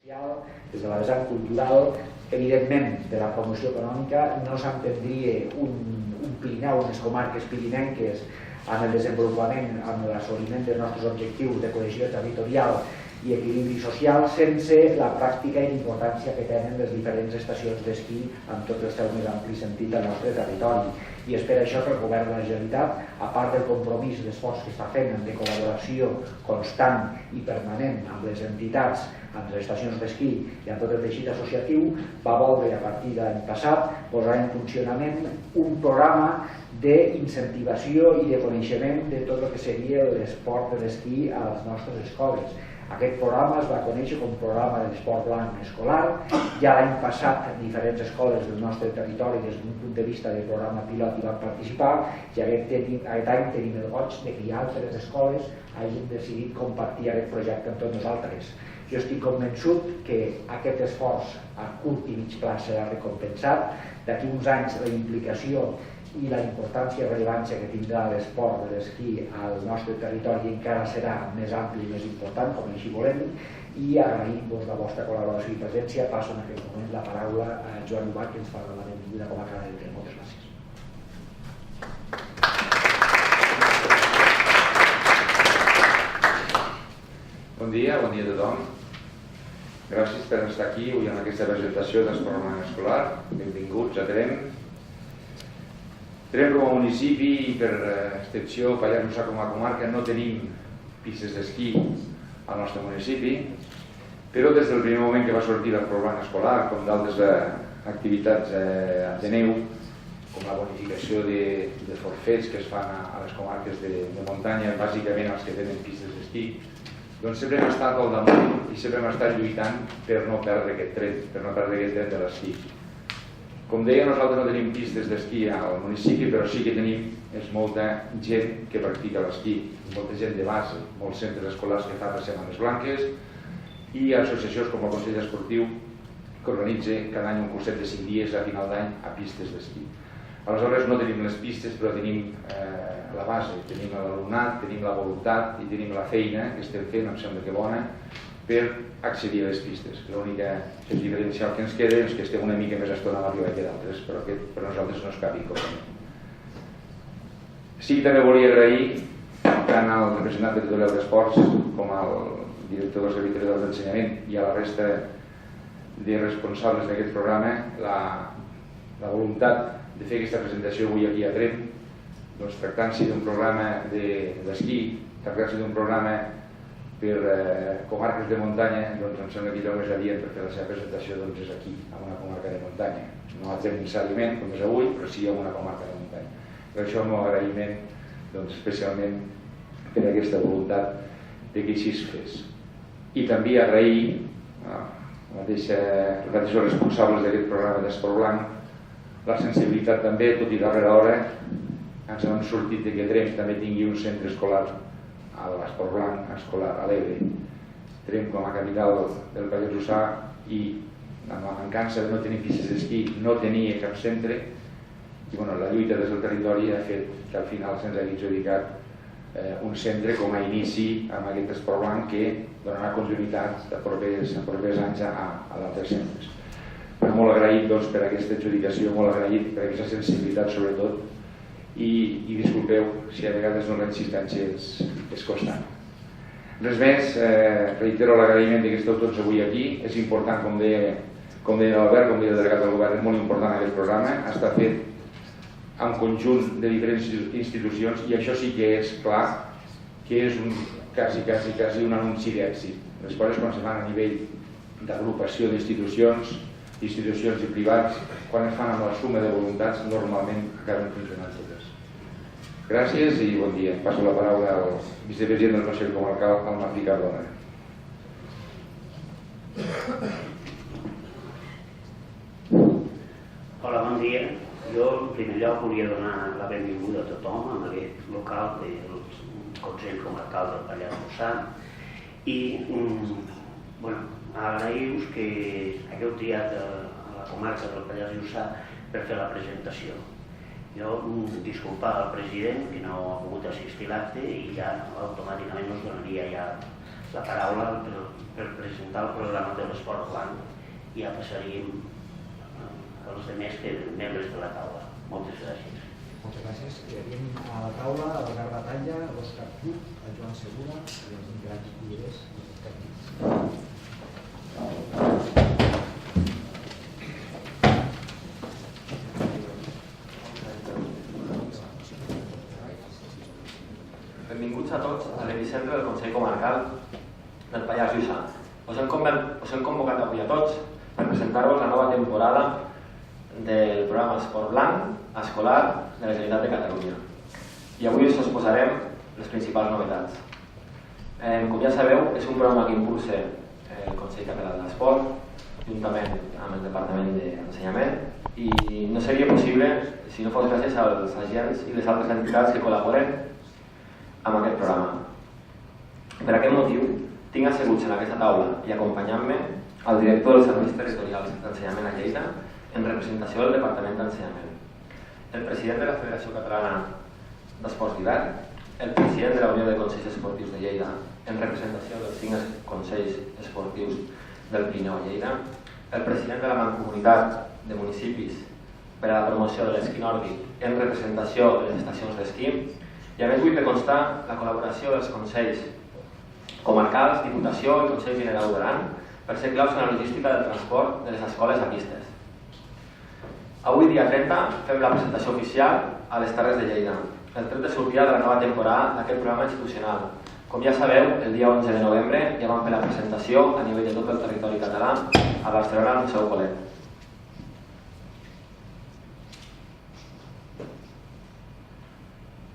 Des de la vessant cultural, evidentment, de la promoció econòmica no s'entendria un Pirineu, unes comarques pirinenques amb el desenvolupament, amb l'assoliment dels nostres objectius de cohesió territorial i equilibri social sense la pràctica i l'importància que tenen les diferents estacions d'esquí en tot el seu més ampli sentit al nostre territori. I és per això que el Govern de la Generalitat, a part del compromís d'esforç que està fent de col·laboració constant i permanent amb les entitats, amb les estacions d'esquí i amb tot el teixit associatiu, va voler a partir de l'any passat posar en funcionament un programa d'incentivació i de coneixement de tot el que seria l'esport de l'esquí a les nostres escoles. Aquest programa es va conèixer com Programa de l'Esport Blanc Escolar. Ja l'any passat diferents escoles del nostre territori des d'un punt de vista del programa pilot hi van participar i aquest any tenim el goig de que altres escoles hagin decidit compartir aquest projecte amb tots nosaltres. Jo estic convençut que aquest esforç a curt i mig plaç serà recompensat. D'aquí uns anys la implicació i la importància i rellevància que tindrà l'esport de l'esquí al nostre territori encara serà més ampli i més important, com així volem, i agraïm-vos la vostra col·laboració i presència. Passo en aquest moment la paraula a Joan Ubach, que ens fa la benvinguda com a cara del Moltes gràcies. Bon dia a tothom. Gràcies per estar aquí avui en aquesta presentació d'Esport Blanc Escolar. Benvinguts a Tremp. Tremp com a municipi i per extensió Pallars Jussà com a comarca no tenim pistes d'esquí al nostre municipi, però des del primer moment que va sortir l'Esport Blanc Escolar, com d'altres activitats de neu, com la bonificació de forfets que es fan a les comarques de muntanya, bàsicament els que tenen pistes d'esquí, doncs sempre hem estat al damunt i sempre hem estat lluitant per no perdre aquest tren, de l'esquí. Com deia, nosaltres no tenim pistes d'esquí al municipi, però sí que tenim molta gent que practica l'esquí, molta gent de base, molts centres escolars que fan les setmanes blanques i associacions com el Consell Esportiu que organitza cada any un curset de 5 dies a final d'any a pistes d'esquí. Aleshores no tenim les pistes, però tenim la base, tenim l'alumnat, tenim la voluntat i tenim la feina que estem fent, em sembla que bona, per accedir a les pistes. L'única diferencial que ens queda és que estem una mica més estona a l'arribar que d'altres, però que per nosaltres no és cap inconvenient. Sí que també volia agrair tant al representant territorial d'Esports com al director del Servei Territorial d'Ensenyament i a la resta de responsables d'aquest programa la voluntat de fer aquesta presentació avui aquí a Tremp, tractant-se d'un programa d'esquí, tractant-se d'un programa per comarques de muntanya, em sembla que el més adient per fer la seva presentació és aquí, en una comarca de muntanya. No a Tremp necessàriament, com és avui, però sí en una comarca de muntanya. Per això el meu agraïment, especialment per aquesta voluntat que així es fes. I també agrair els mateixos responsables d'aquest programa d'Esport Blanc la sensibilitat també, tot i darrere hora, ens han sortit que Tremp també tingui un centre escolar a l'Esport Blanc Escolar Alegre. Tremp com a capital del Pallars Jussà i amb la mancança de no tenir pistes d'esquí no tenia cap centre i la lluita des del territori ha fet que al final se'ns hagi adjudicat un centre com a inici amb aquest Esport Blanc que donarà continuïtat a propers anys a d'altres centres. Però molt agraït per aquesta adjudicació, molt agraït per aquesta sensibilitat sobretot i disculpeu si a vegades la insistència és constant. Res més, reitero l'agraïment que esteu tots avui aquí. És important, com deia l'Albert, com deia el delegat del govern, és molt important aquest programa. Està fet en conjunt de diferents institucions i això sí que és clar que és quasi un anunci d'èxit. Les coses quan se fan a nivell d'agrupació d'institucions i privats, quan es fan amb la suma de voluntats, normalment acaben funcionant totes. Gràcies i bon dia. Passo la paraula al vicepresident del Consell Comarcal, al Martí Cardona. Hola, bon dia. Jo, en primer lloc, volia donar la benvinguda a tothom en aquest local del Consell Comarcal del Pallars Jussà i agrair-vos que hagueu triat a la comarca del Pallars Jussà per fer la presentació. Jo disculpar al president que no ha pogut assistir a l'acte i ja automàticament us donaria ja la paraula per presentar el programa de l'esport blanc i ja passaríem als altres membres de la taula. Moltes gràcies. Moltes gràcies. Tenim a la taula l'Algar Batalla, l'Òscar Puig, el Joan Segura i els integrants cuiders. Benvinguts a tots a l'Epicentre del Consell Comarcal del Pallars Jussà. Us hem convocat avui a tots per presentar-vos la nova temporada del programa Esport Blanc escolar de la Generalitat de Catalunya. I avui us exposarem les principals novetats. Com ja sabeu, és un programa que impulsa el Consell Català de l'Esport juntament amb el Departament d'Ensenyament i no seria possible si no fos gràcies als agents i les altres entitats que col·laboren amb aquest programa. Per aquest motiu, tinc asseguts en aquesta taula i acompanyant-me el director dels serveis territorials d'ensenyament a Lleida en representació del Departament d'Ensenyament, el president de la Federació Catalana d'Esports d'Hivern, el president de la Unió de Consells Esportius de Lleida en representació dels 5 Consells Esportius del Pirineu a Lleida, el president de la Mancomunitat de Municipis per a la promoció de l'esquí nòrdic en representació de les estacions d'esquí. I a més vull fer constar la col·laboració dels Consells Comarcals, Diputació i Consell General d'Aran per ser claus en la logística del transport de les escoles a pistes. Avui, dia 30, fem la presentació oficial a les Terres de Lleida, el tret de sortida de la nova temporada d'aquest programa institucional. Com ja sabeu, el dia 11 de novembre ja vam fer la presentació a nivell de tot el territori català a Barcelona al Museu Colet.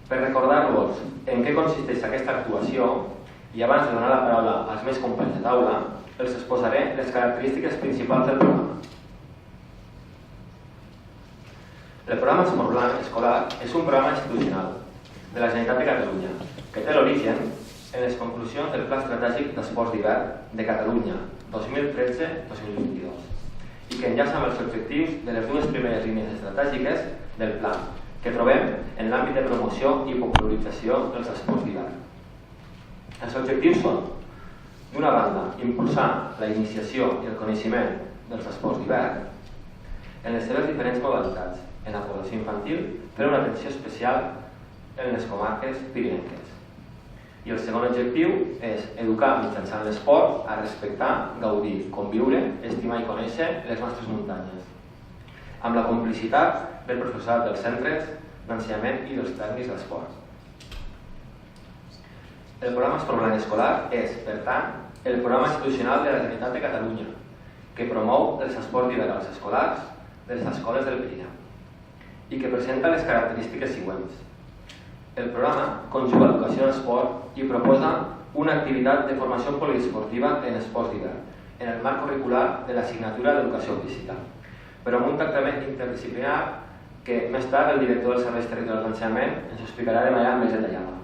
Per recordar-vos en què consisteix aquesta actuació i abans de donar la paraula als meus companys de taula, els exposaré les característiques principals del programa. El programa Esport Blanc escolar és un programa institucional de la Generalitat de Catalunya que té l'origen en les conclusions del Pla Estratègic d'Esports d'Hivern de Catalunya 2013-2022 i que enllaça amb els objectius de les dues primeres línies estratègiques del pla que trobem en l'àmbit de promoció i popularització dels esports d'hivern. Els objectius són, d'una banda, impulsar la iniciació i el coneixement dels esports d'hivern en les seves diferents modalitats, en la població infantil, fer una atenció especial en les comarques pirinenques. I el segon objectiu és educar mitjançant l'esport a respectar, gaudir, conviure, estimar i conèixer les nostres muntanyes, amb la complicitat del professorat dels centres d'ensenyament i dels tècnics d'esport. El programa Esport Blanc escolar és, per tant, el programa institucional de la Generalitat de Catalunya que promou els esports d'hivern als escolars de les escoles del Pirineu i que presenta les característiques següents. El programa conjuga l'educació en esport i proposa una activitat de formació poliesportiva en esports d'hivern en el marc curricular de l'assignatura d'educació física, però amb un tractament interdisciplinar que més tard el director dels serveis territorials d'ensenyament ens ho explicarà de manera més detallada.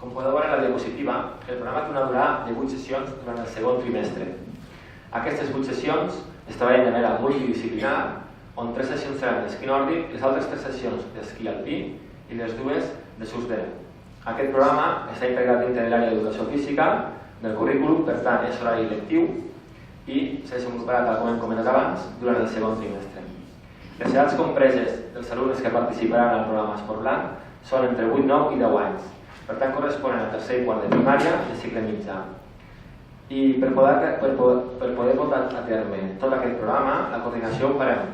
Com podeu veure a la diapositiva, el programa té una durada de 8 sessions durant el segon trimestre. Aquestes 8 sessions es treballen de manera multidisciplinar, on 3 sessions seran d'esquí nòrdic, les altres 3 sessions d'esquí alpí i les 2 de surf de neu. Aquest programa està integrat dintre de l'àrea d'educació física del currículum, per tant és horari lectiu i s'ha desenvolupat, tal com hem comentat abans, durant el segon trimestre. Les edats compreses dels alumnes que participaran al programa Esport Blanc són entre 8, 9 i 10 anys. Per tant, corresponen al tercer i quart de primària de cicle mitjà. I per poder portar a terme tot aquest programa, la coordinació ho farem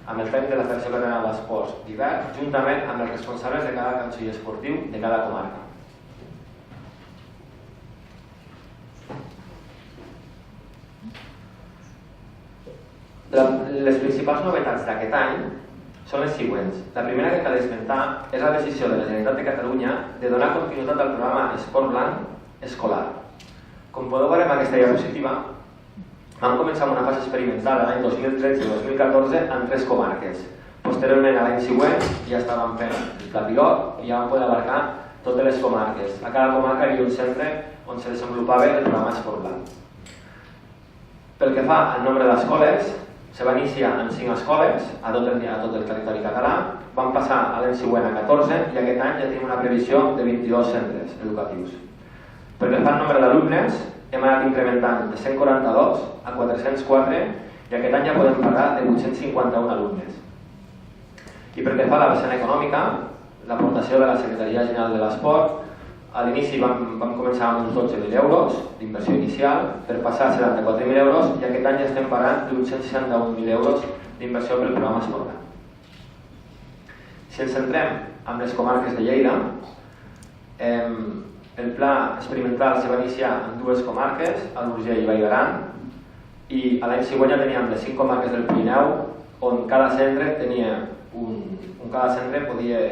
amb el tècnic de la Federació Catalana d'Esports d'Hivern, juntament amb els responsables de cada consell esportiu de cada comarca. Les principals novetats d'aquest any són les següents. La primera que cal esmentar és la decisió de la Generalitat de Catalunya de donar continuïtat al programa Esport Blanc escolar. Com podeu veure en aquesta diapositiva, vam començar amb una fase experimental l'any 2013 i 2014 en 3 comarques. Posteriorment, a l'any següent, ja estàvem fent el pla pilot i ja vam poder abarcar totes les comarques. A cada comarca hi havia un centre on se desenvolupava el programa Esport Blanc. Pel que fa al nombre d'escoles, Se va iniciar en 5 escoles a tot el territori català, van passar a l'any següent a 14 i aquest any ja tenim una previsió de 22 centres educatius. Perquè fa el nombre d'alumnes hem anat incrementant de 142 a 404 i aquest any ja podem parlar de 851 alumnes. I perquè fa la vessant econòmica, l'aportació de la Secretaria General de l'Esport, a l'inici vam començar amb uns 12.000 euros d'inversió inicial per passar a 74.000 euros i aquest any ja estem parlant d'uns 161.000 euros d'inversió pel programa Esportland. Si ens centrem en les comarques de Lleida, el pla experimental se va iniciar en 2 comarques, a l'Urgell i Vall d'Aran, i a l'any següent ja teníem les 5 comarques del Pirineu, on cada centre podia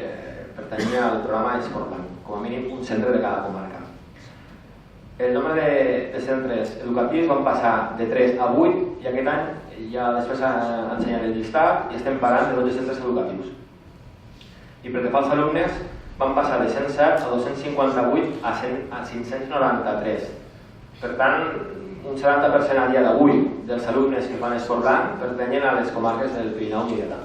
pertanyir al programa Esportland, com a mínim un centre de cada comarca. El nombre de centres educatius van passar de 3 a 8 i aquest any ja després ensenyaré el llistat i estem parlant de 12 centres educatius. I pel que fa als alumnes, van passar de 107 a 258 a 593. Per tant, un 70% a dia d'avui dels alumnes que fan Esportland pertanyen a les comarques del Pirineu Lleidatà.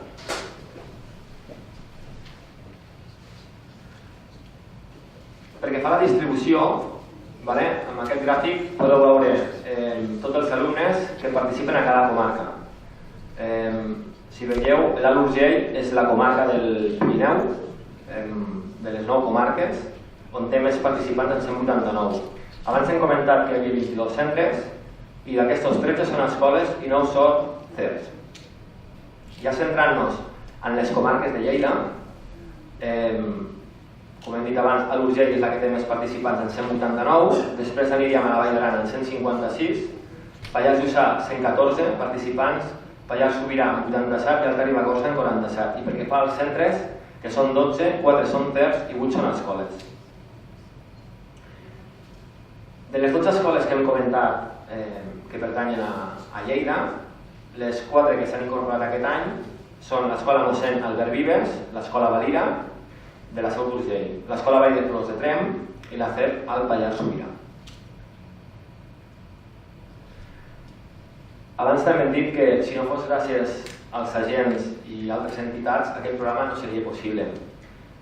Perquè fa la distribució, amb aquest gràfic podeu veure tots els alumnes que participen a cada comarca. Si veieu, l'Alt Urgell és la comarca del Pirineu, de les 9 comarques, on té més participants en 189. Abans hem comentat que hi havia 22 centres i d'aquestos 13 són escoles i 9 són CERs. Ja centrant-nos en les comarques de Lleida, com hem dit abans, a l'Urgell és la que té més participants en 189, després aniríem a la Vall d'Aran en 156, Pallars Jussà 114 participants, Pallars Sobirà en 87 i Alta Ribagorça en 47. I perquè fa els centres, que són 12, 4 són CERs i 8 són escoles. De les 12 escoles que hem comentat que pertanyen a Lleida, les 4 que s'han incorporat aquest any són l'Escola Mossèn Albert Vives, l'Escola Valira, de la Seu d'Urgell, l'Escola Vall de Flors de Tremp i la CEP al Pallars Sobirà. Abans també hem dit que si no fos gràcies als agents i altres entitats, aquest programa no seria possible.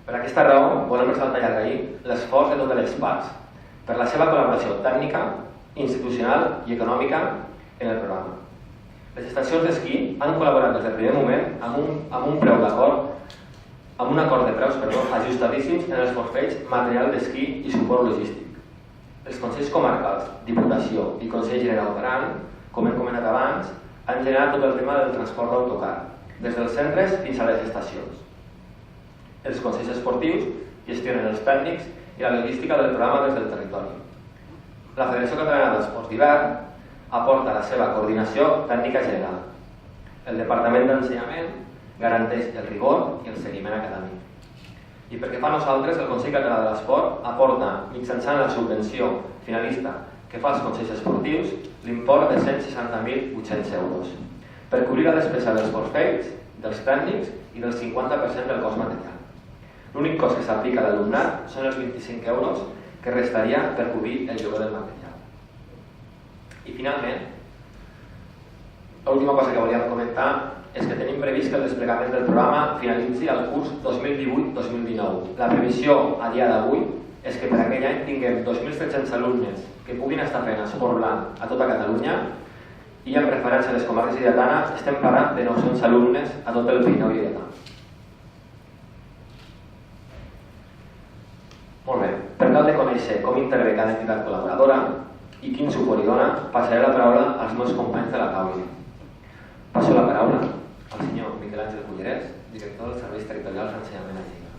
Per aquesta raó, volem ressaltar i agrair l'esforç de totes les parts per la seva col·laboració tècnica, institucional i econòmica en el programa. Les estacions d'esquí han col·laborat des del primer moment amb un acord de preus ajustadíssims en els forfeits material d'esquí i suport logístic. Els Consells Comarcals, Diputació i Consell General d'Aran, com hem comentat abans, han generat tot el tema del transport d'autocar, des dels centres fins a les estacions. Els Consells Esportius gestionen els tècnics i la logística del programa des del territori. La Federació Catalana d'Esports d'Hivern aporta la seva coordinació tècnica general. El Departament d'Ensenyament garanteix el rigor i el seguiment acadèmic. I perquè fa nosaltres, el Consell Català de l'Esport aporta, mitjançant la subvenció finalista que fa als consells esportius, l'import de 160.800 euros per cobrir la despesa dels forfeits, dels tècnics i del 50% del cost material. L'únic cost que s'aplica a l'alumnat són els 25 euros que restaria per cobrir el lloguer del material. I finalment, l'última cosa que volíem comentar és que tenim previst que el desplegament del programa finalitzi el curs 2018-2019. La previsió a dia d'avui és que per aquell any tinguem 2.700 alumnes que puguin estar fent Esportland a tota Catalunya i en referència a les comarques lleidatanes estem parlant de 900 alumnes a tot el Pirineu lleidatà. Molt bé, per tal de conèixer com intervé cada entitat col·laboradora i quin suport hi dona, passaré la paraula als meus companys de la taula. Passo la paraula al senyor Miquel Àngel Cullerès, director dels Serveis Territorials d'Ensenyament a Lleida.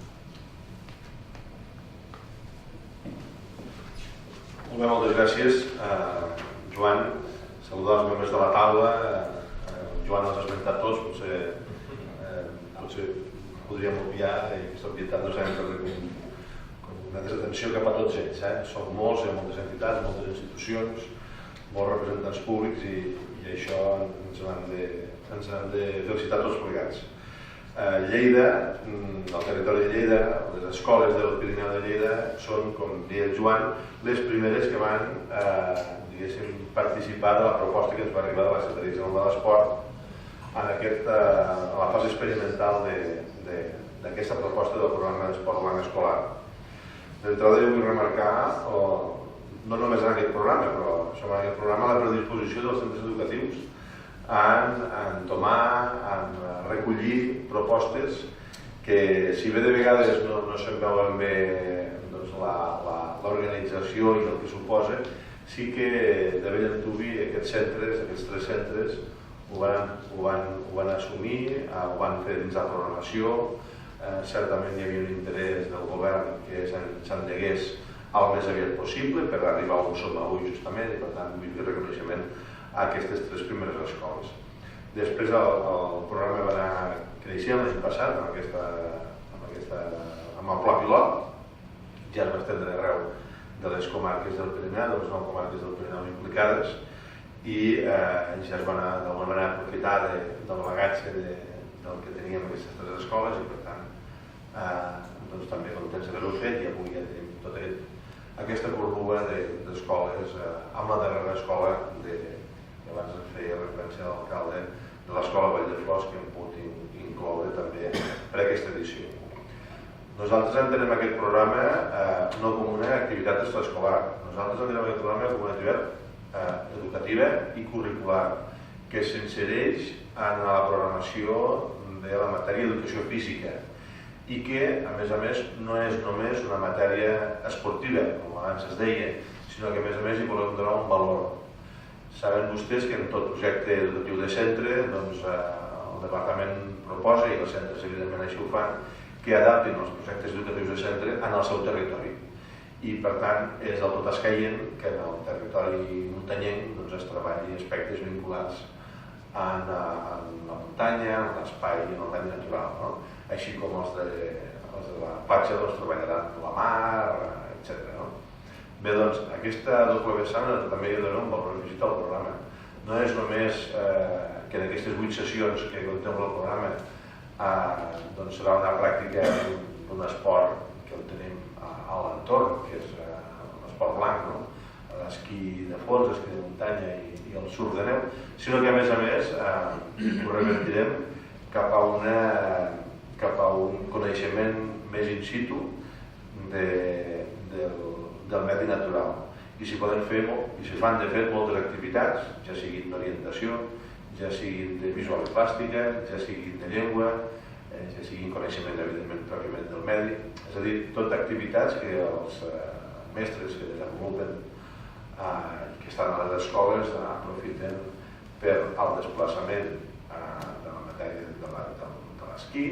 Molt bé, moltes gràcies. Joan, saludar els membres de la taula. Joan els ha esmentat tots, potser podríem obviar aquesta obvietat, no sabem com una desatenció cap a tots ells. Som molts, hi ha moltes entitats, moltes institucions, molts representants públics i això ens hem de felicitar tots plegats. Lleida, el territori de Lleida, les escoles del Pirineu de Lleida són, com deia el Joan, les primeres que van participar de la proposta que ens va arribar de la Secretaria General de l'Esport la fase experimental d'aquesta proposta del programa d'esport blanc escolar. D'entrada jo vull remarcar, no només en aquest programa, però en aquest programa la predisposició dels centres educatius en entomar, en recollir propostes que, si bé de vegades no se'n veuen bé l'organització i el que suposa, sí que de bell antuvi aquests tres centres ho van assumir, ho van fer dins la programació. Certament hi havia un interès del govern que s'endegués el més aviat possible per arribar on som avui justament, i per tant vull fer reconeixement a aquestes tres primeres escoles. Després el programa va anar creixent l'any passat amb el pla pilot, ja es va estendre arreu de les comarques del Pirineu, de les 9 comarques del Pirineu implicades, i ja es va anar d'alguna manera a aprofitar del bagatge del que teníem aquestes tres escoles, i per tant també contents d'haver-ho fet, i avui ja tenim tota aquesta burbuja d'escoles, amb la darrera escola que abans ens feia referència a l'alcalde de l'escola Vall de Flors, que hem pogut incloure també per aquesta edició. Nosaltres entenem aquest programa no com una activitat extraescolar, nosaltres entenem aquest programa com una activitat educativa i curricular que s'insereix en la programació de la matèria d'educació física i que, a més, no és només una matèria esportiva, com abans es deia, sinó que, a més, hi volem donar un valor. Saben vostès que en tot projecte educatiu de centre el departament proposa, i els centres evidentment així ho fan, que adaptin els projectes educatius de centre en el seu territori. I per tant és del tot escaient que en el territori muntanyenc es treballi aspectes vinculats en la muntanya, en l'espai i en el medi natural, així com els de la platja treballaran la mar, etc. Bé, doncs, aquesta doble vessant també hi dona un valor afegit al programa. No és només que en aquestes 8 sessions que contempla el programa serà una pràctica d'un esport que el tenim a l'entorn, que és l'esport blanc, l'esquí de fons, l'esquí de muntanya i el surf de neu, sinó que, a més, ho revertirem cap a un coneixement més in situ del medi natural. I s'hi fan, de fet, moltes activitats, ja siguin d'orientació, ja siguin de visual i plàstica, ja siguin de llengua, ja siguin coneixement, evidentment, pròpiament del medi. És a dir, tot activitats que els mestres que desenvolupen i que estan a les escoles aprofiten per al desplaçament de la matèria de l'esquí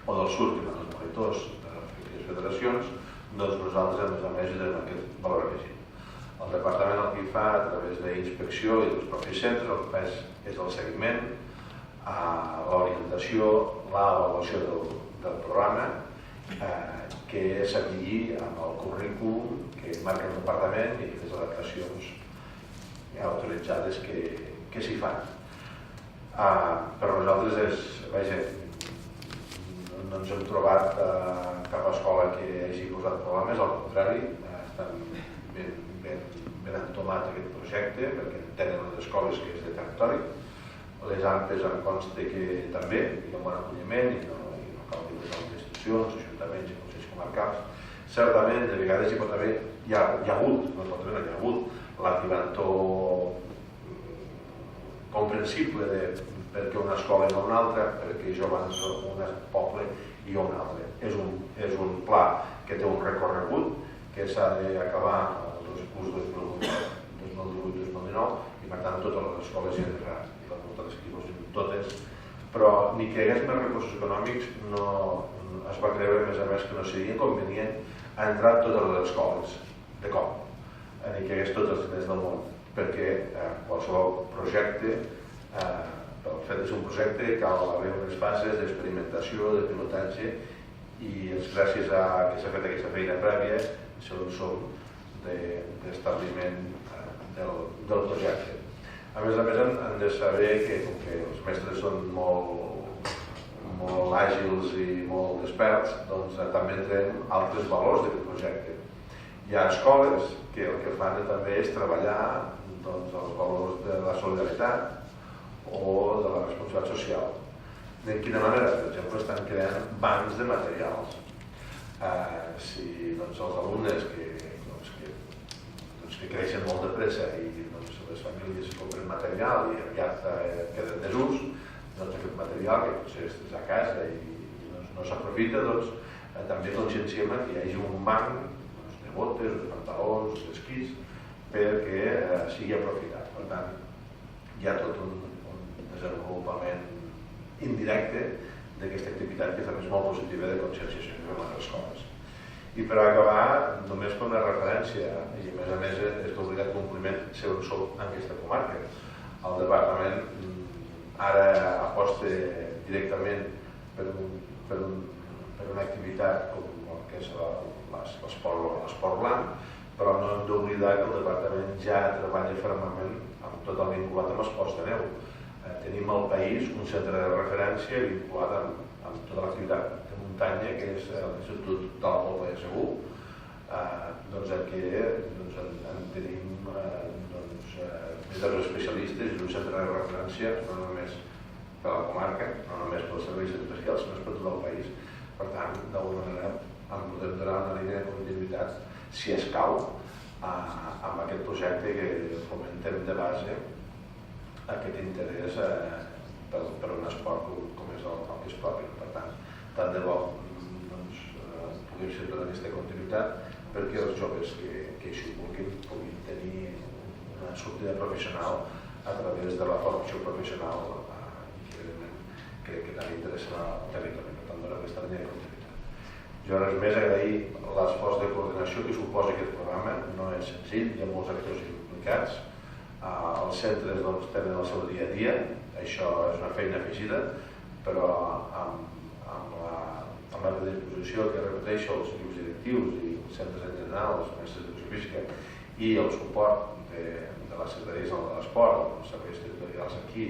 o del surf que fan els monitors de les respectives federacions. Doncs nosaltres, a més, hi donem aquest valor afegit. El departament el que fa a través d'inspecció i dels propis centres el que fa és el seguiment, l'orientació, l'avaluació del programa, que s'abilli amb el currículum que marca el departament i les adaptacions autoritzades que s'hi fan. Per nosaltres no ens hem trobat cap escola que hagi posat problemes, al contrari, estan ben entomat aquest projecte perquè tenen les escoles que és de territori. Les AMPES em consta que també hi ha un bon acolliment i no cal dir les altres institucions, ajuntaments i consells comarcals. Certament, de vegades hi ha hagut l'ativantor comprensible perquè una escola i no una altra, perquè jo abans un poble i un altre. És un pla que té un recorregut que s'ha d'acabar el curs 2018-2019 i per tant totes les escoles hi entraran i les moltes equipos totes, però ni que hi hagués més recursos econòmics es va creure a més que no seria convenient entrar totes les escoles de cop, ni que hi hagués tots els diners del món, perquè qualsevol projecte, pel fet de ser un projecte, cal haver unes fases d'experimentació, de pilotatge, i és gràcies a que s'ha fet aquesta feina prèvia on som d'establiment del projecte. A més, han de saber que, com que els mestres són molt àgils i molt experts, doncs també tenen altres valors d'aquest projecte. Hi ha escoles que el que fan també és treballar els valors de la solidaritat o de la responsabilitat social. De quina manera? Per exemple, estan creant bancs de materials. Si els alumnes que creixen molt de pressa i les famílies compren material i aviat queden desús, aquest material que potser és a casa i no s'aprofita, també conscienciem que hi hagi un banc de botes, de pantalons, d'esquís, perquè sigui aprofitat. Per tant, hi ha tot un desenvolupament indirecte d'aquesta activitat que també és molt positiva de conscienciació en les escoles. I per acabar, només per una referència, i a més és d'obligat compliment ser on som en aquesta comarca. El departament ara aposta directament per una activitat com el que és l'esport blanc, però no hem d'oblidar que el departament ja treballa fermament amb tot el vinculat amb esports de neu. Tenim al país un centre de referència vinculat amb tota l'activitat de muntanya, que és l'Institut de la Pobla de Segur, en què en tenim més especialistes i un centre de referència no només per la comarca, no només pels serveis especials, sinó per tot el país. Per tant, d'alguna manera, en podem donar una línia de continuïtat, si escau, amb aquest projecte que fomentem de base aquest interès per un esport com és el que és propi. Per tant, tant de bo puguem ser tota aquesta continuïtat perquè els joves que així puguin tenir una sortida professional a través de la formació professional i que evidentment crec que també interessa el territori. Per tant, donar aquesta línia de continuïtat. Jo res més agrair l'esforç de coordinació que suposa aquest programa. No és senzill, hi ha molts actors implicats. Els centres tenen el seu dia a dia, això és una feina afegida, però amb la predisposició que repeteixo els equips directius i els centres en general, els mestres d'educació física i el suport de la Secretaria de l'Esport, els serveis territorials aquí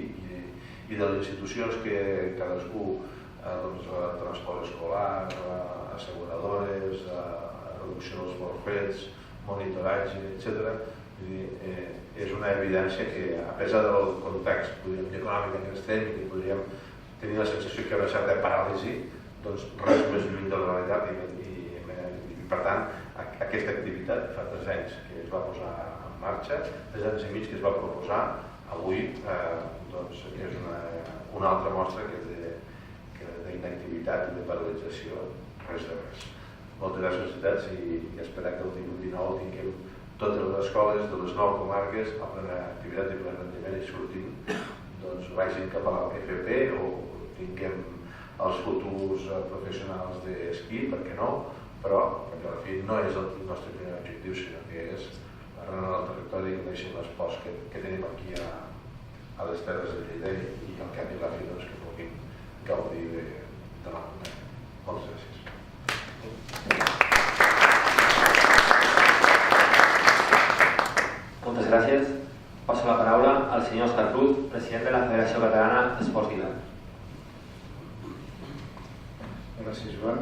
i de les institucions que cadascú, transport escolar, asseguradores, reducció dels forfets, monitoratge, etc. És una evidència que, a pesar del context econòmic en què estem i que podríem tenir la sensació que hi ha una certa paràlisi, doncs res més lluny de la realitat i per tant aquesta activitat fa 3 anys que es va posar en marxa, 3 anys i mig que es va proposar, avui és una altra mostra d'inactivitat i de paralització, res de res. Moltes gràcies i esperar que el 18-19 tinguem totes les escoles de les 9 comarques amb una activitat de ple rendiment i sortint vagin cap a l'FP o tinguem els futurs professionals d'esquí, per què no? Però, perquè a la fi no és el nostre primer objectiu, sinó que és arrelar el territori i conèixer els esports que tenim aquí a les terres de Lleida i al cap i a la fi que puguin gaudir de la muntanya. Moltes gràcies. Moltes gràcies. Passo la paraula al senyor Òscar Cruz, president de la Federació Catalana d'Esports d'Hivern. Gràcies, Joan.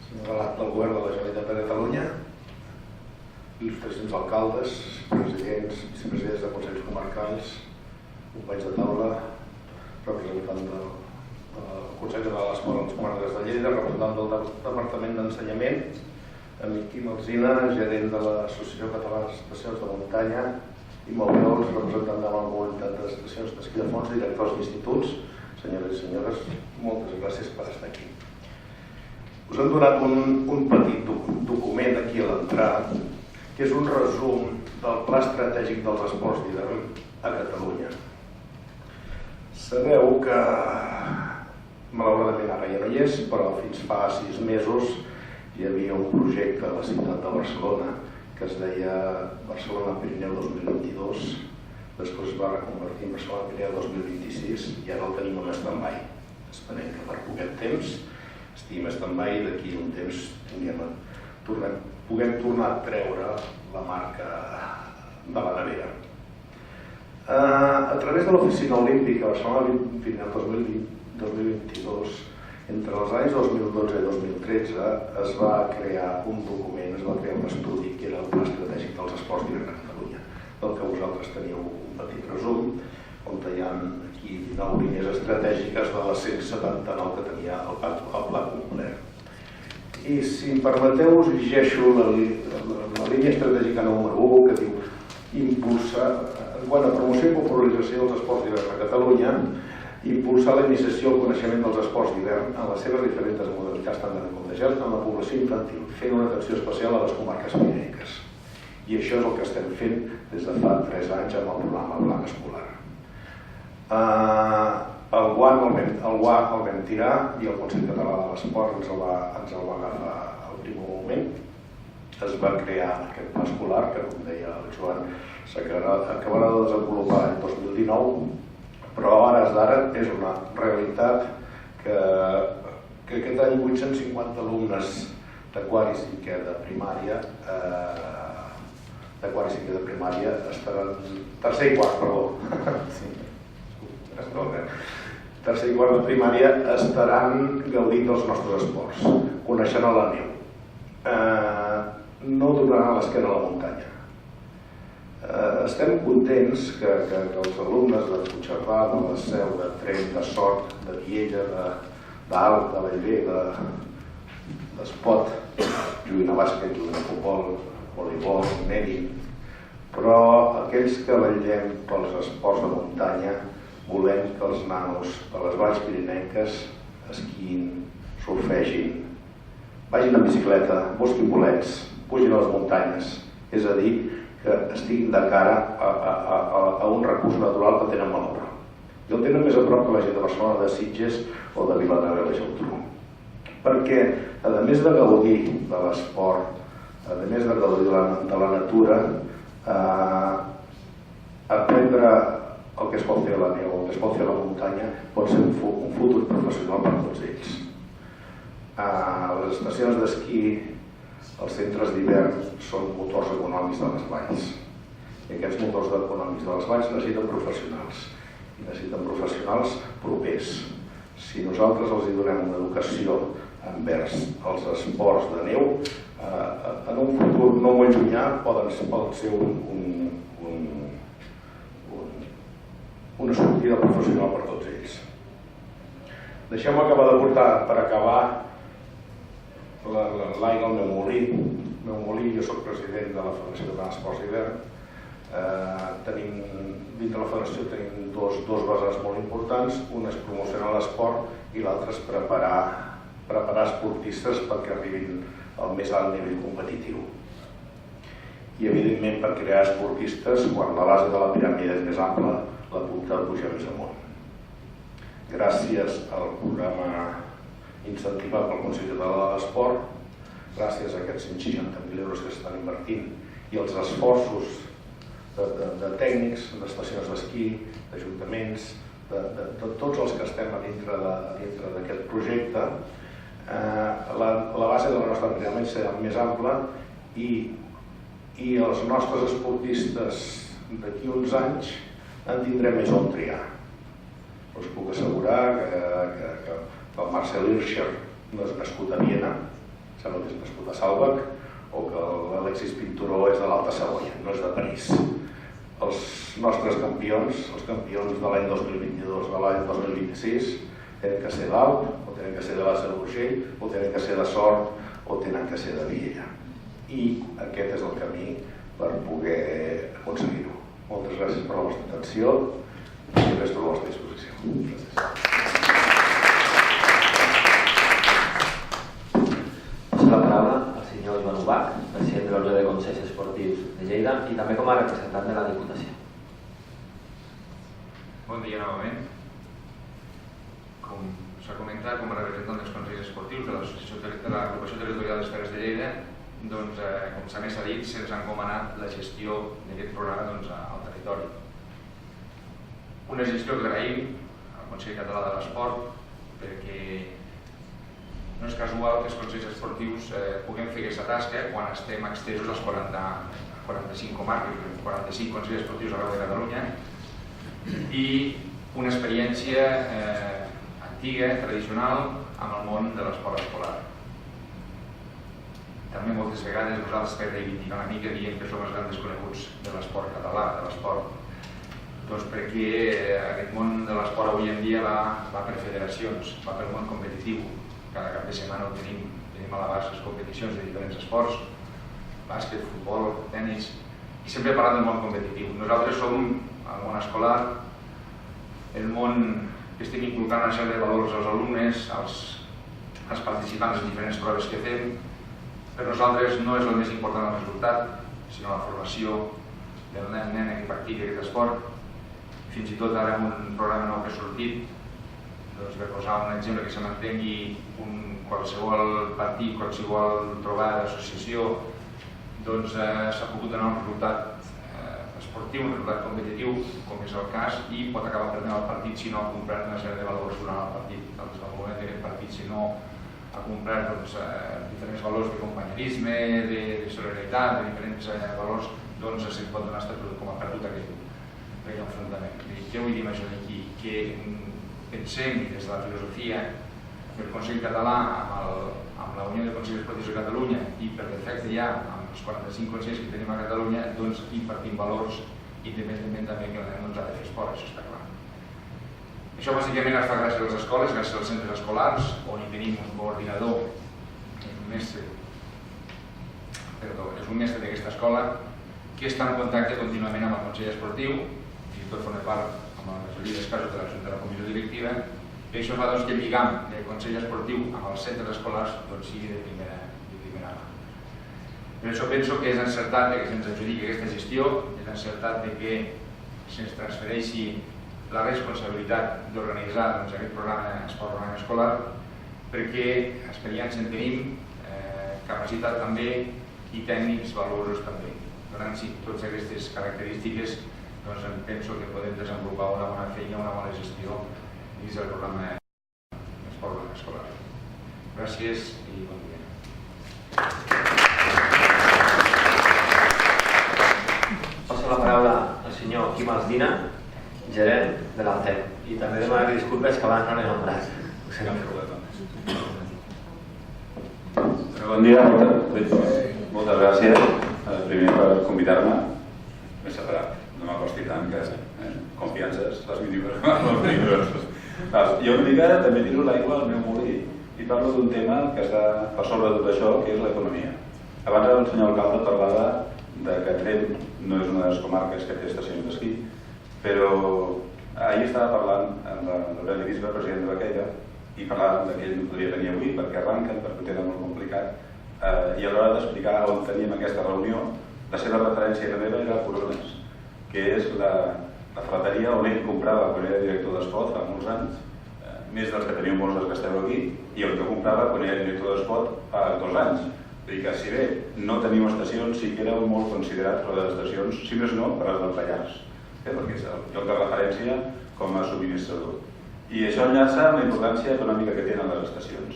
Senyor Delat del Govern de la Generalitat de Catalunya, il·lustres alcaldes, presidents, vicepresidents de consells comarcals, companys de taula, representant del Consell General de l'Esport a les comarques de Lleida, representant del Departament d'Ensenyament, amic Quim Alsina, gerent de l'Associació Catalana d'Estacions de Muntanya, i Malveols, representant de la Comunitat d'Estacions d'Esquí de Fons, directors d'instituts. Senyores i senyores, moltes gràcies per estar aquí. Us hem donat un petit document aquí a l'entrada, que és un resum del Pla Estratègic dels Esports d'Hivern a Catalunya. Sabeu que, malauradament ara ja no hi és, però fins fa 6 mesos hi havia un projecte a la ciutat de Barcelona que es deia Barcelona Pirineu 2022, després es va reconvertir en Barcelona Pirineu 2026 i ara el tenim en stand-by. Esperem que per poquet temps estigui en stand-by i d'aquí un temps puguem tornar a treure la marca de la nevera. A través de l'Oficina Olímpica Barcelona Pirineu 2022, entre els anys 2012 i 2013 es va crear un document, es va crear un estudi que era el Pla Estratègic dels Esports d'Hivern a Catalunya, del que vosaltres teníeu un petit resum, on hi ha aquí 19 línies estratègiques de les 179 que tenia el pla complet. I si em permeteu us llegeixo la línia estratègica número 1 que diu impulsar, quant a promoció i popularització dels esports d'hivern a Catalunya, impulsar la iniciació i el coneixement dels esports d'hivern en les seves diferents modalitats tant de com de gel en la població infantil, fent una atenció especial a les comarques pirinenques. I això és el que estem fent des de fa 3 anys amb el programa Blanc Escolar. El guant el vam tirar i el Consell Català de l'Esport ens el va agafar al primer moment. Es va crear aquest pla escolar que, com deia el Joan, s'acabarà de desenvolupar el 2019, però a hores d'ara és una realitat que aquest any 850 alumnes de quart i cinquè de primària estaran... tercer i quart, perdó. Tercer i quart de primària estaran gaudint dels nostres esports, coneixent la neu. No donaran l'esquena a la muntanya. Estem contents que els alumnes de Puigcerdà, de la Seu, de Tremp, de Sort, de Viella, d'Alt, de Bellver, d'Espot, juguin a bàsquet, juguin a futbol, voleibol, medi, però aquells que vetllem pels esports de muntanya volem que els nanos de les valls pirinenques esquiïn, surfegin, vagin en bicicleta, busquin bolets, pugin a les muntanyes, és a dir, que estiguin de cara a un recurs natural que tenen valor. I el tenen més a prop que la gent de Barcelona, de Sitges o de Vilanova i la Geltrú. Perquè, a més de gaudir de l'esport, a més de gaudir de la natura, aprendre el que es pot fer a la neu, el que es pot fer a la muntanya, pot ser un futur professional per a tots ells. Les estacions d'esquí, els centres d'hivern són motors econòmics de les valls. I aquests motors econòmics de les valls necessiten professionals. I necessiten professionals propers. Si nosaltres els donem una educació envers els esports de neu, en un futur no molt llunyà poden ser una sortida professional per tots ells. Deixeu-me acabar de portar, per acabar, l'aigua al meu molí. El meu molí, jo soc president de la Federació Catalana d'Esports d'Hivern. Dins de la federació tenim dos vessants molt importants. Un és promocionar l'esport i l'altre és preparar esportistes perquè arribin al més alt nivell competitiu. I evidentment per crear esportistes, quan la base de la piràmide és més ampla, la punta puja més amunt. Gràcies al programa incentivat pel Consell Català de l'Esport, gràcies a aquests 160.000 euros que s'estan invertint i els esforços de tècnics, d'estacions d'esquí, d'ajuntaments, de tots els que estem a dintre d'aquest projecte, la base de la nostra piràmide serà més ampla i els nostres esportistes d'aquí uns anys en tindrem més on triar. Us puc assegurar que el Marcel Hirscher no és nascut a Viena, sembla que és nascut a Saalbach, o que l'Alexis Pinturó és de l'Alta Savoia, no és de París. Els nostres campions, els campions de l'any 2022, de l'any 2026, tenen que ser d'Alp, o tenen que ser de la Seu d'Urgell, o tenen que ser de Sort, o tenen que ser de Viella. I aquest és el camí per poder aconseguir-ho. Moltes gràcies per la vostra atenció i resto a la vostra disposició. Gràcies. La paraula al senyor Ivan Ubach, president de l'Ordre de Consells Esportius de Lleida i també com a representant de la Diputació. Bon dia novament. Com s'ha comentat, com a representant dels Consells Esportius de l'Agrupació Territorial d'Esferes de Lleida, com també s'ha dit, se'ns ha encomanat la gestió d'aquest programa al territori. Una gestió que agraïm al Consell Català de l'Esport perquè no és casual que els consells esportius puguem fer aquesta tasca quan estem extesos als 45 comarques, 45 consells esportius arreu de Catalunya i una experiència antiga, tradicional, amb el món de l'esport escolar. També moltes vegades nosaltres per reivindicar una mica diem que som els grans desconeguts de l'esport català, de l'esport Doncs perquè aquest món de l'esport avui en dia va per federacions, va pel món competitiu. Cada cap de setmana ho tenim a l'abast les competicions de diferents esports, bàsquet, futbol, tenis, i sempre parlant del món competitiu. Nosaltres som el món escolar, el món que estem inculcant una sèrie de valors als alumnes, als participants de diferents proves que fem. Per nosaltres no és el més important el resultat, sinó la formació del nen que practica aquest esport. Fins i tot ara amb un programa nou que ha sortit, per posar un exemple que se m'entengui, qualsevol partit, qualsevol trobada d'associació, s'ha pogut donar un resultat esportiu, un resultat competitiu, com és el cas, i pot acabar perdent el partit si no ha complert una sèrie de valors durant el partit. Doncs al moment d'aquest partit, si no ha complert diferents valors de companyerisme, de solidaritat, de diferents valors, se'n pot donar estatus com a perdut aquell enfrontament. Què vull dir amb això d'aquí? Que pensem des de la filosofia que el Consell Català, amb la Unió de Consells Esportius de Catalunya i per defecte ja amb els 45 consells que tenim a Catalunya, impartim valors independentment també que el nen ha de fer esport, això està clar. Això bàsicament es fa gràcies a les escoles, gràcies als centres escolars, on hi tenim un coordinador, és un mestre d'aquesta escola, que està en contacte contínuament amb el Consell Esportiu, i tot forma part, amb la majoria dels casos, de la comissió directiva, i això fa que el lligam del Consell Esportiu amb els centres escolars sigui de primera mà. Per això penso que és encertat que se'ns adjudiqui aquesta gestió, és encertat que se'ns transfereixi la responsabilitat d'organitzar aquest programa esport escolar, perquè experiència en tenim, capacitat també i tècnics valorosos també. Donant-s'hi totes aquestes característiques, penso que podem desenvolupar una bona feina, una bona gestió dins del programa esport escolar. Gràcies i bon dia. Passo la paraula al senyor Quim Alsina, gerent de la CEP, i també demanar disculpes que abans no l'he nombrat. Bon dia, moltes gràcies primer per convidar-me. M'he separat, no m'acosti tant que confiances, les mínimes. Jo una mica també tiro l'aigua al meu molí i parlo d'un tema que està per sobre de tot això, que és l'economia. Abans el senyor alcalde parlava que Tremp no és una de les comarques que té estacions d'esquí, però ahir estava parlant amb l'Aureli Bisbe, president de Baqueira, i parlàvem que ell no podria venir avui perquè arranquen, perquè ho tenen molt complicat, i a l'hora d'explicar on teníem aquesta reunió, la seva referència i la meva era Corones, que és la ferreteria on ell comprava quan era director d'Espot fa molts anys, més dels que teniu molts dels que esteu aquí, i on jo comprava quan era director d'Espot fa 2 anys. Vull dir que si bé no teniu estacions, sí que éreu molt considerats per les estacions, si més no, per les dels Pallars, perquè és el lloc de referència com a subministrador. I això enllaça amb la importància econòmica que tenen les estacions.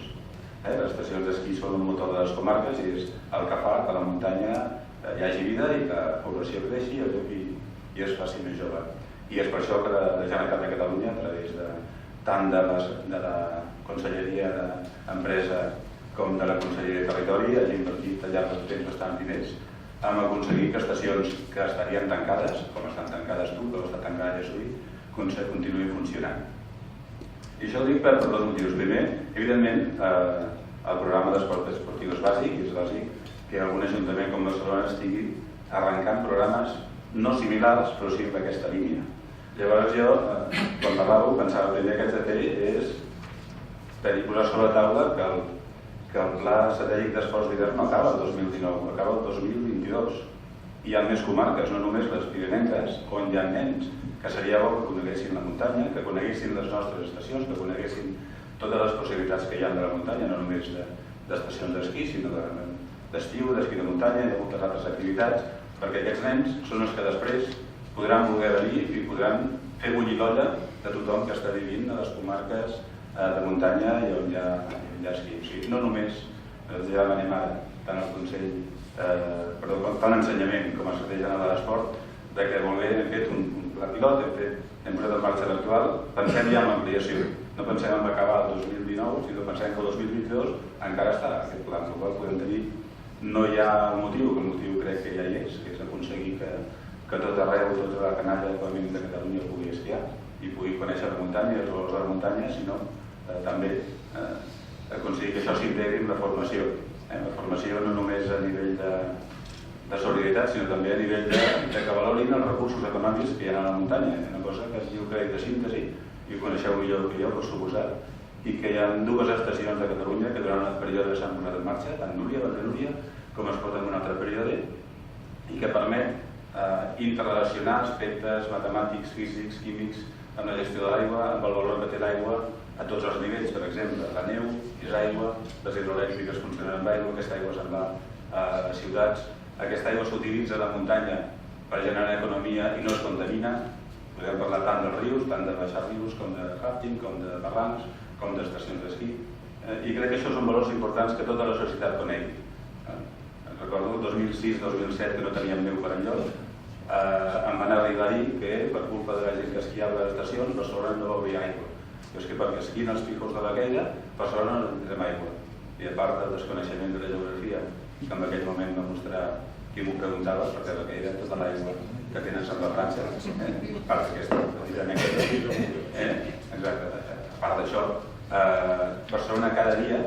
Les estacions d'esquí són un motor de les comarques i és el que fa que a la muntanya hi hagi vida i que la població creixi i es faci més jove. I és per això que la Generalitat de Catalunya, a través tant de la Conselleria d'Empresa com de la Conselleria de Territori, hagi invertit al llarg del temps bastants diners en aconseguir que estacions que estarien tancades, com estan tancades tu, que està tancada Jesús, continuïn funcionant. I això ho dic per 2 motius. Primer, evidentment, el programa d'esport esportiu és bàsic, i és bàsic que algun ajuntament com Barcelona estigui arrencant programes no similars, però sí en aquesta línia. Llavors jo, quan parlàveu, pensava que el primer que haig de fer és posar sobre la taula que el pla estratègic d'esports d'hivern no acaba el 2019, acaba el 2022. Hi ha més comarques, no només les pirinenques, on hi ha nens, que seria bo que coneguessin la muntanya, que coneguessin les nostres estacions, que coneguessin totes les possibilitats que hi ha de la muntanya, no només d'estacions d'esquí, sinó d'estiu, d'esquí de muntanya i de moltes altres activitats, perquè aquests nens són els que després podran voler venir i podran fer bullir l'olla de tothom que està vivint a les comarques de muntanya i on hi ha esquí. O sigui, no només ja venim ara, tant el Consell, tant l'ensenyament com a Secretaria General de l'Esport, que molt bé hem fet un pla pilot, hem posat en marxa l'actual, pensem ja en l'ampliació. No pensem en acabar el 2019, sinó pensem que el 2022 encara està aquest pla, amb el qual podem tenir, no hi ha un motiu, que el motiu crec que ja hi és, que és aconseguir que que tot arreu, tota la canalla com a mínim de Catalunya pugui esquiar i pugui conèixer la muntanya i els valors de la muntanya, sinó també aconseguir que això s'integri en la formació. La formació no només a nivell de solidaritat, sinó també a nivell de que valorin els recursos econòmics que hi ha a la muntanya. Una cosa que es diu crèdit de síntesi, i ho coneixeu millor que jo, per suposat, i que hi ha dues estacions de Catalunya que durant el període s'han posat en marxa, tant Núria, Valdenúria, com es pot en un altre període, i que permet interrelacionar aspectes matemàtics, físics, químics, amb la gestió de l'aigua, amb el valor que té l'aigua a tots els nivells. Per exemple, la neu és aigua, les hidroelèctriques funcionen amb aigua, aquesta aigua se'n va a les ciutats, aquesta aigua s'utilitza a la muntanya per generar economia i no es contamina. Podem parlar tant dels rius, tant de baixar rius, com de ràfting, com de barrancs, com d'estacions d'esquí. I crec que això són valors importants que tota la societat conegui. Recordo el 2006-2007 que no teníem neu per enlloc, em van arribar a dir que per culpa de la gent que esquiava a les estacions, Barcelona no bevia aigua. Però és que perquè esquien els pijos de la quella, Barcelona no tindrem aigua. I a part del desconeixement de la geografia, que en aquell moment va mostrar qui m'ho preguntava, perquè la quella tota l'aigua que tenen Sant França, a part d'aquesta, exacte. A part d'això, Barcelona cada dia,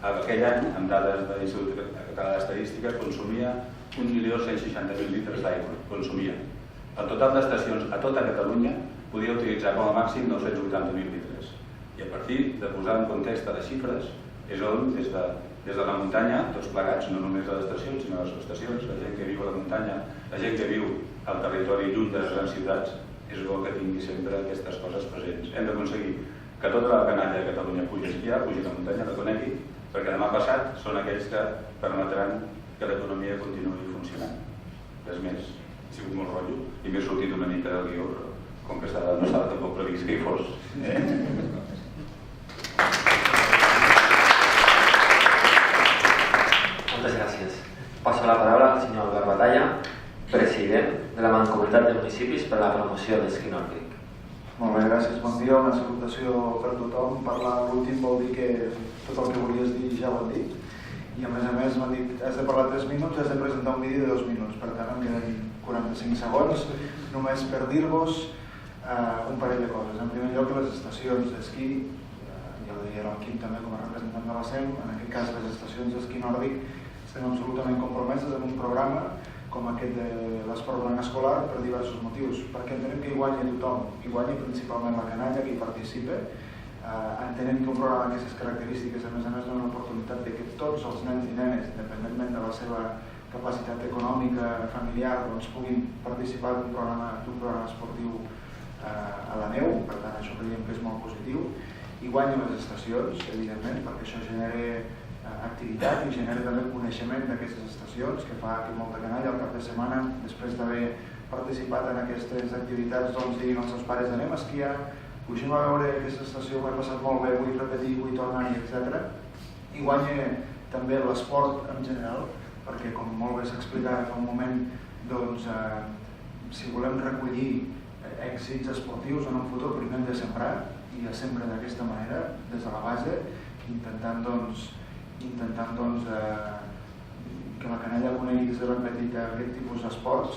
aquell any, amb dades de l'Institut Català d'Estadística, consumia 1.160.000 litres d'aigua, consumia. El total d'estacions a tota Catalunya podia utilitzar com a màxim 980.000 litres. I a partir de posar en context les xifres, és on, des de la muntanya, tots plegats, no només a les estacions, sinó a les estacions, la gent que viu a la muntanya, la gent que viu al territori lluny de les grans ciutats, és bo que tingui sempre aquestes coses presents. Hem d'aconseguir que tota la canalla de Catalunya pugui esquiar, pugui a la muntanya, la conegui, perquè demà passat són aquells que permetran que l'economia continuï funcionant. Res més, ha sigut molt rotllo i m'he sortit una mica del guió, però com que no estava tampoc previst que hi fos. Moltes gràcies. Passo la paraula al senyor Albert Batalla, president de la Mancomunitat de Municipis per a la promoció de l'esquí nòrdic. Molt bé, gràcies. Bon dia, una salutació per tothom. Parlar l'últim vol dir que tot el que volies dir ja ho hem dit. I a més m'han dit, has de parlar 3 minuts, has de presentar un vídeo de 2 minuts. Per tant, em queden 45 segons, només per dir-vos un parell de coses. En primer lloc, les estacions d'esquí, ja ho deia el Quim també com a representant de la SEM, en aquest cas les estacions d'esquí nòrdic estem absolutament compromeses amb un programa com aquest de l'esport blanc escolar per diversos motius, perquè entenem que hi guanya tothom, hi guanya principalment la canalla que hi participa, entenem que un programa d'aquestes característiques a més dona l'oportunitat de que tots els nens i nenes, independentment de la seva capacitat econòmica, familiar, doncs puguin participar d'un programa esportiu a la neu, per tant això creiem que és molt positiu. Hi guanyen les estacions, evidentment, perquè això genera activitat i genera també coneixement d'aquestes estacions, que fa que molta canalla al cap de setmana, després d'haver participat en aquestes activitats, doncs diguin als seus pares anem a esquiar, pugem a veure aquesta estació, m'he passat molt bé, vull repetir, vull tornar-hi, etc. I guanya també l'esport en general, perquè com molt bé s'explicava fa un moment, doncs si volem recollir èxits esportius en un futur, primer hem de sembrar, i es sembra d'aquesta manera, des de la base, intentant que la canalla conegui des de ben petita aquest tipus d'esports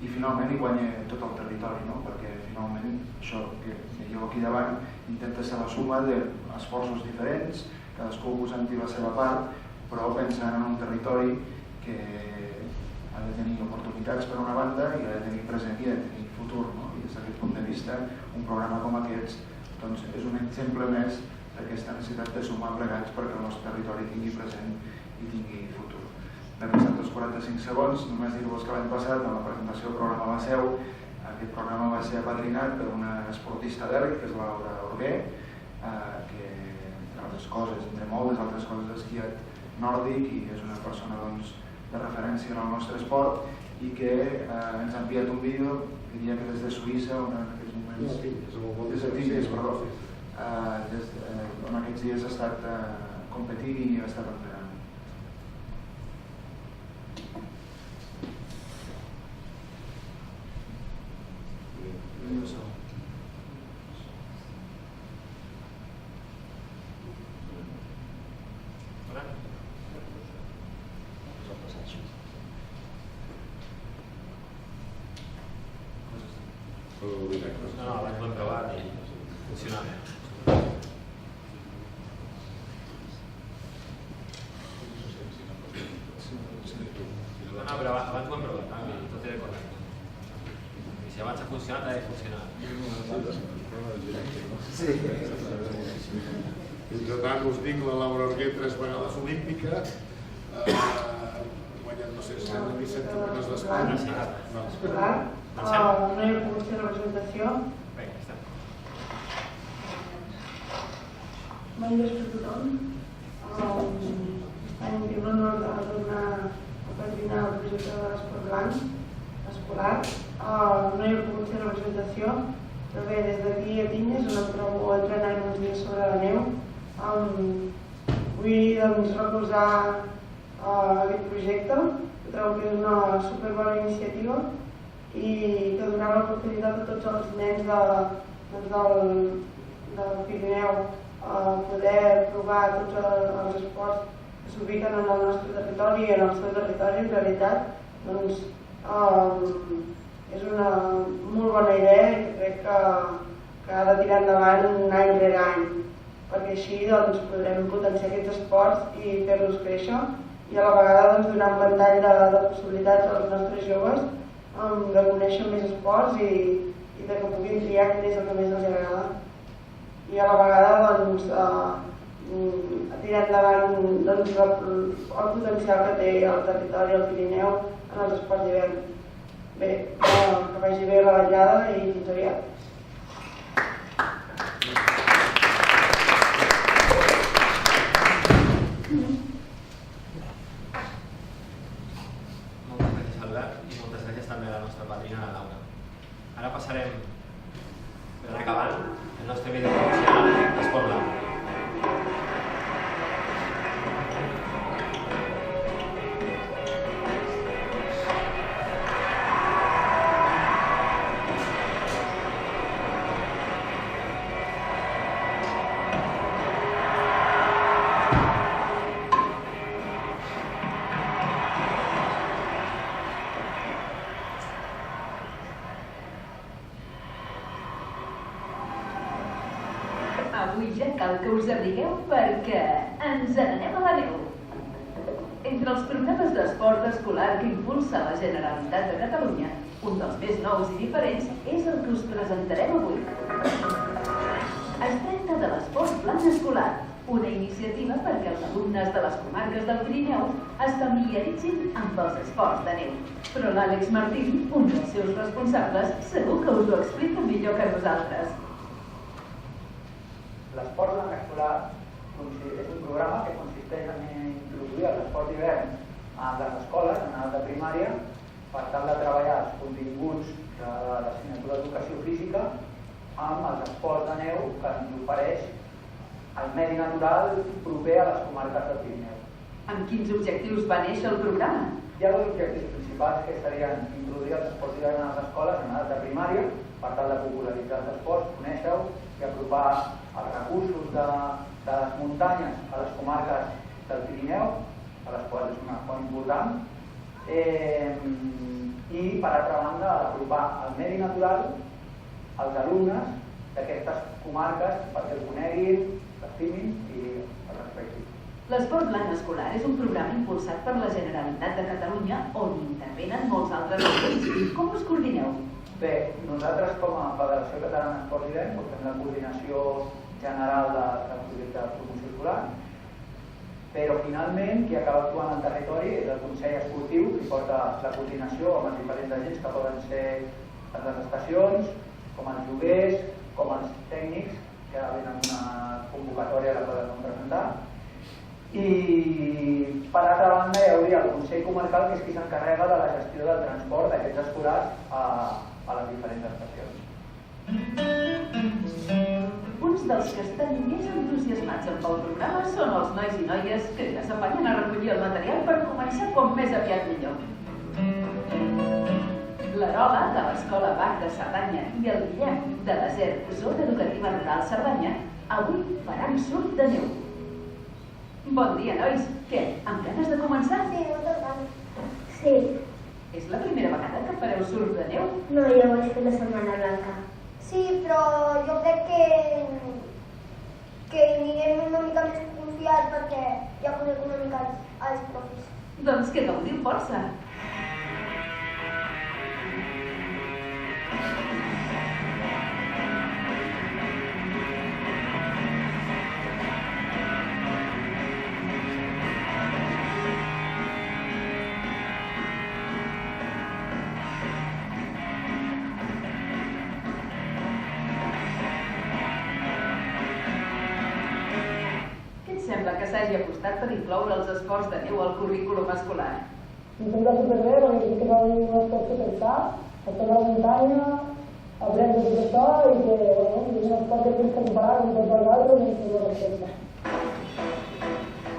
i finalment hi guanya tot el territori, no? Perquè finalment això que jo aquí davant intenta ser la suma d'esforços diferents, cadascú posant-hi la seva part, però pensant en un territori que ha de tenir oportunitats per una banda i ha de tenir present i ha de tenir futur, no? I des d'aquest punt de vista un programa com aquest doncs, és un exemple més d'aquesta necessitat de sumar plegats perquè el nostre territori tingui present i tingui futur. M'he passat els 45 segons, només dir-vos que l'any passat, en la presentació del programa a la Seu, aquest programa va ser apadrinat per una esportista d'èlit, que és la Laura Orguer, que, entre altres coses, entre moltes altres coses, ha esquiat nòrdic i és una persona doncs, de referència en el nostre esport i que ens ha enviat un vídeo, diria que des de Suïssa, on en aquests moments... Des de Tigres, perdó. On aquests dies ha estat competint i ha estat entrenant. No, abans ho hem provat i funcionava. No, però abans ho hem provat, tot era correcte. I si abans ha funcionat, ha de funcionar. Entretant us dic, la Laura Arguer 3 vegades olímpica, guanyant, no sé, 17 campionats d'Espanya. No hi ha pogut fer representació. Bon dia a tothom. Tinc l'honor de tornar a patrocinar el projecte de l'Esport Blanc escolar. No hi ha pogut fer representació, però bé, des d'aquí a Tinyes, on em trobo entrenant uns dies sobre la neu, vull recolzar aquest projecte, que trobo que és una superbona iniciativa i que donarà l'oportunitat a tots els nens del Pirineu a poder provar tots els esports que s'ubiquen en el nostre territori i en el seu territori. En realitat, doncs, és una molt bona idea i crec que ha de tirar endavant any rere any, perquè així podrem potenciar aquests esports i fer-los créixer i a la vegada donar un ventall de possibilitats als nostres joves de conèixer més esports i de que puguin triar quin és el que més els agrada. I a la vegada tirar endavant el potencial que té el territori, el Pirineu, en els esports d'hivern. Bé, que vagi bé la vetllada i fins aviat. Moltes gràcies, Albert, i moltes gràcies també a la nostra padrina, la Laura. Ara passarem, per anar acabant, el nostre vídeo promocional d'Esport Blanc. Avui ja cal que us abrigueu perquè ens n'anem a la neu. Entre els programes d'esport escolar que impulsa la Generalitat de Catalunya, un dels més nous i diferents és el que us presentarem avui. Es tracta de l'Esport Blanc Escolar, una iniciativa perquè els alumnes de les comarques del Pirineu es familiaritzin amb els esports de neu. Però l'Àlex Martín, un dels seus responsables, segur que us ho explica millor que nosaltres. L'Esport Blanc Escolar és un programa que consisteix en introduir l'esport d'hivern a les escoles, en edat de primària, per tal de treballar els continguts de l'assignatura d'educació física amb els esports de neu que ens ofereix el medi natural proper a les comarques del Pirineu. Amb quins objectius va néixer el programa? Hi ha dos objectius principals que serien introduir els esports d'hivern a les escoles en edat de primària per tal de popularitzar els esports, conèixer-ho i apropar els recursos de les muntanyes a les comarques del Pirineu, a les quals és una font important, i per altra banda apropar el medi natural als alumnes d'aquestes comarques perquè el coneguin, l'estimin i el respectin. L'Esport Blanc Escolar és un programa impulsat per la Generalitat de Catalunya on intervenen molts altres agents. Com us coordineu? Bé, nosaltres com a Federació Catalana d'Esports d'Hivern portem la coordinació general del projecte de promoció escolar, però finalment qui acaba actuant al territori és el Consell Esportiu, que porta la coordinació amb els diferents agents que poden ser les estacions, com els lloguers, com els tècnics que venen una convocatòria a la qual es van presentar. I per altra banda hi hauria el Consell Comarcal, que és qui s'encarrega de la gestió del transport d'aquests escolars a les diferents estacions. Uns dels que estan més entusiasmats amb el programa són els nois i noies que ja s'apanyen a recollir el material per començar com més aviat millor. L'Arola, de l'Escola Bach de Cerdanya, i el Guillem, de la SER, Zona Educativa Rural Cerdanya, avui faran surf de neu. Bon dia, nois. Què, amb ganes de començar? Sí, molt total. Sí. És la primera vegada que fareu fareu surf de neu? No, jo ho he fet la Setmana Blanca. Sí, però jo crec que anirem una mica més confiats perquè ja conec una mica els profes. Doncs que gaudiu força. Sembla que s'hagi apostat per incloure els esports de neu al currículum escolar. Em sembla superbé, perquè sí que va venir un esport supersà, estar a la muntanya, aprendre tot això i que, bueno, és un esport que tens que comparar amb tots els altres i em sembla perfecte.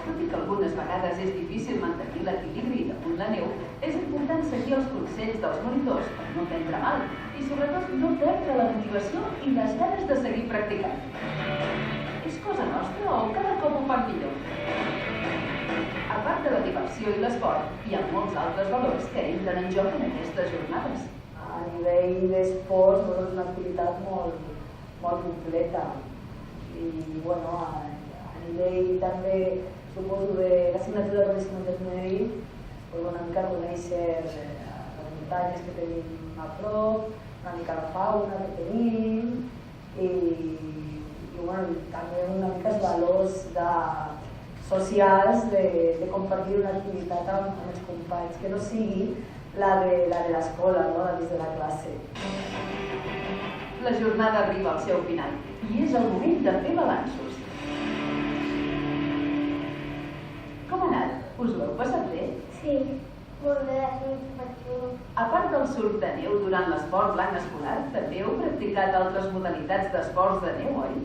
Tot i que algunes vegades és difícil mantenir l'equilibri damunt la neu, és important seguir els consells dels monitors per no prendre mal i sobretot no perdre la motivació i les ganes de seguir practicant. És cosa nostra o cada cop ho fan millor? A part de la diversió i l'esport, hi ha molts altres valors que entren en joc en aquestes jornades. A nivell d'esport és una activitat molt completa i bueno, a nivell també suposo de l'assignatura de coneixements mèdics, una mica conèixer les muntanyes que tenim a prop, una mica la fauna que tenim i bueno, també una mica els valors socials de compartir una activitat amb els companys, que no sigui la de l'escola, no? La des de la classe. La jornada arriba al seu final i és el moment de fer balanços. Com ha anat? Us ho heu passat bé? Sí, molt bé, sí. A part del surf de neu durant l'esport blanc escolar, també heu practicat altres modalitats d'esports de neu, oi?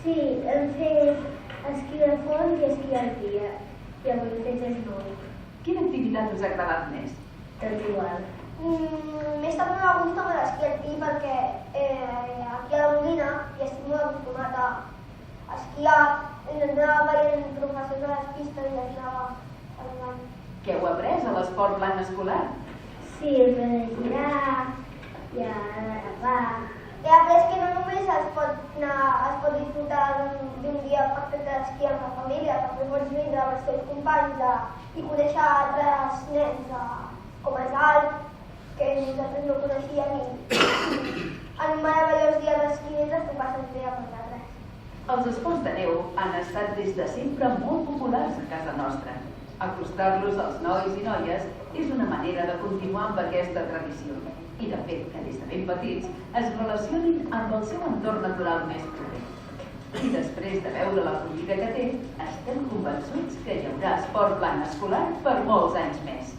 Sí, hem fet esquí de fons i esquí alpí, i avui hem fet snow. Quina activitat us ha agradat més? Tot igual. Més també m'ha gustat l'esquí alpí perquè aquí a la Molina ja estic molt acostumat a esquiar, ens anava veient professors a les pistes i anava arribant. Què heu après a l'esport blanc escolar? Sí, hem de girar i a agafar. He après que no només es pot disfrutar d'un dia perfecte d'esquí amb la família, també pots vindre amb els teus companys i conèixer altres nens, com els Alp, que nosaltres no coneixíem i en un meravellós dia d'esquí mentre tu passes bé amb nosaltres. Els esports de neu han estat des de sempre molt populars a casa nostra. Acostar-los als nois i noies és una manera de continuar amb aquesta tradició. I de fet, que des de ben petits es relacionin amb el seu entorn natural més proper. I després de veure l'acollida que té, estem convençuts que hi haurà esport blanc escolar per molts anys més.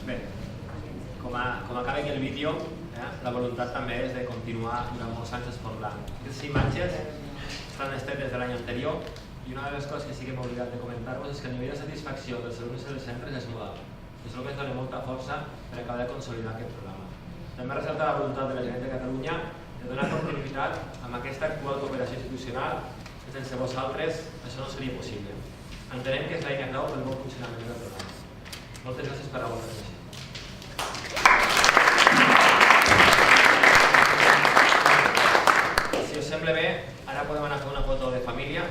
Bé, com acaba aquí el vídeo, la voluntat també és de continuar durant molts anys esport blanc. Aquestes imatges estan estretes de l'any anterior i una de les coses que sí que m'he oblidat de comentar-vos és que el nivell de satisfacció dels alumnes dels centres és molt alt. És el que ens dona molta força per acabar de consolidar aquest programa. També ressalta la voluntat de la Generalitat de Catalunya de donar continuïtat amb aquesta actual cooperació institucional que sense vosaltres això no seria possible. Entenem que és l'eina clau pel bon funcionament del programa. Moltes gràcies per la vostra atenció. Si us sembla bé, ara podem anar a fer una foto de família.